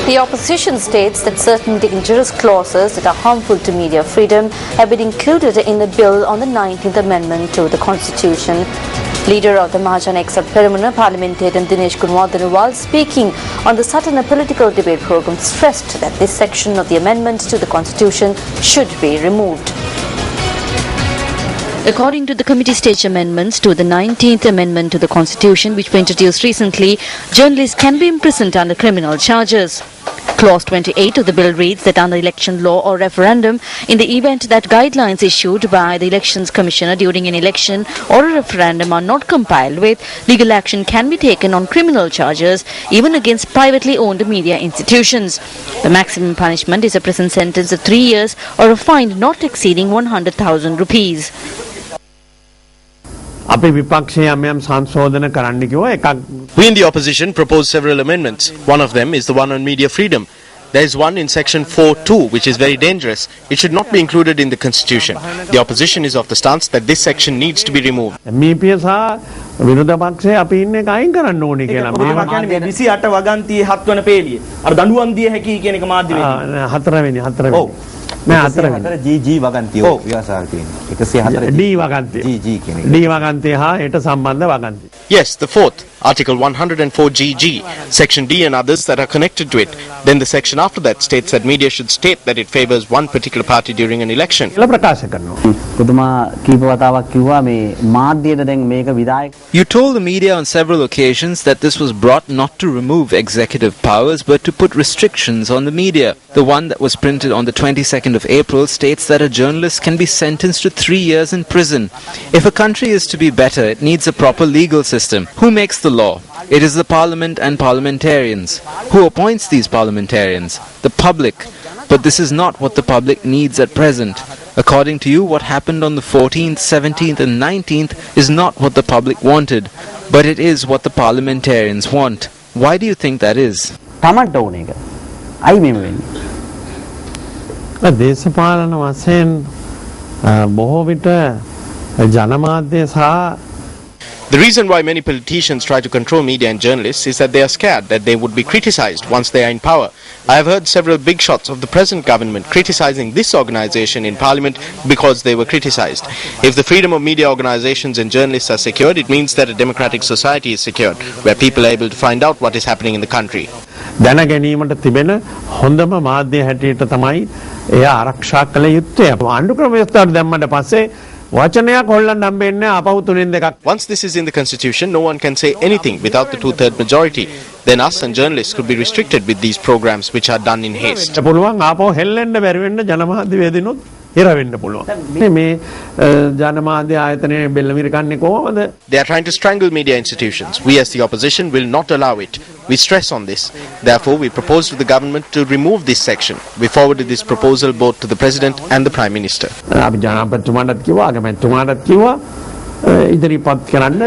The opposition states that certain dangerous clauses that are harmful to media freedom have been included in the bill on the 19th Amendment to the Constitution. Leader of the Mahajan Exat Peramuna parliamentarian Dinesh Gunwardena, while speaking on the Satana political debate program, stressed that this section of the amendment to the Constitution should be removed. According to the committee stage amendments to the 19th Amendment to the Constitution, which were introduced recently, journalists can be imprisoned under criminal charges. Clause 28 of the bill reads that under election law or referendum, in the event that guidelines issued by the Elections Commissioner during an election or a referendum are not complied with, legal action can be taken on criminal charges, even against privately owned media institutions. The maximum punishment is a prison sentence of 3 years or a fine not exceeding 100,000 rupees. We in the opposition proposed several amendments. One of them is the one on media freedom. There is one in section 4.2 which is very dangerous. It should not be included in the constitution. The opposition is of the stance that this section needs to be removed. GG වගන්තිය ඔව් ව්‍යාසාව තියෙනවා 104 D වගන්තිය GG කෙනෙක් D වගන්තිය හා ඊට සම්බන්ධ වගන්තිය. Yes, the fourth, Article 104 GG, Section D and others that are connected to it. Then the section after that states that media should state that it favors one particular party during an election. කියලා ප්‍රකාශ කරනවා. පුදුමා කීප වතාවක් කිව්වා මේ මාධ්‍යයට දැන් මේක විදායක. You told the media on several occasions that this was brought not to remove executive powers but to put restrictions on the media. The one that was printed on the 22nd of April states that a journalist can be sentenced to 3 years in prison. If a country is to be better, it needs a proper legal system. Who makes the law? It is the parliament and parliamentarians. Who appoints these parliamentarians? The public. But this is not what the public needs at present. According to you, what happened on the 14th, 17th and 19th is not what the public wanted, but it is what the parliamentarians want. Why do you think that is? තමන්ට ඕන එක. අයි මෙහෙම වෙන්නේ. දේශපාලන වශයෙන් බොහෝ විට ජනමාධ්‍ය සහ The reason why many politicians try to control media and journalists is that they are scared that they would be criticized once they are in power. I have heard several big shots of the present government criticizing this organization in parliament because they were criticized. If the freedom of media organizations and journalists are secured, it means that a democratic society is secured, where people are able to find out what is happening in the country. දැන ගැනීමට තිබෙන හොඳම මාධ්‍ය හැටියට තමයි එය ආරක්ෂා කළ යුත්තේ. ආණ්ඩුක්‍රම ව්‍යවස්ථාවට දැම්මට පස්සේ වචනයක් හොල්ලන්න හම්බෙන්නේ අපහු තුනෙන් දෙකක්. Once this is in the constitution, no one can say anything without the 2/3 majority. Then us and journalists could be restricted with these programs which are done in haste. පුළුවන් ආපහු හෙල්ලෙන්න බැරි වෙන්න ජනමාධ්‍ය වේදිනුත් හිර වෙන්න පුළුවන්. මේ ජනමාධ්‍ය ආයතනයේ බෙල්ලමිර කන්නේ කොහොමද? They are trying to strangle media institutions. We as the opposition will not allow it. We stress on this. Therefore, we propose to the government to remove this section. We forwarded this proposal both to the President and the Prime Minister. අපි ජනාධිපතිතුමාටත් කිව්වා, අගමැතිතුමාටත් කිව්වා ඉදිරිපත් කරන්න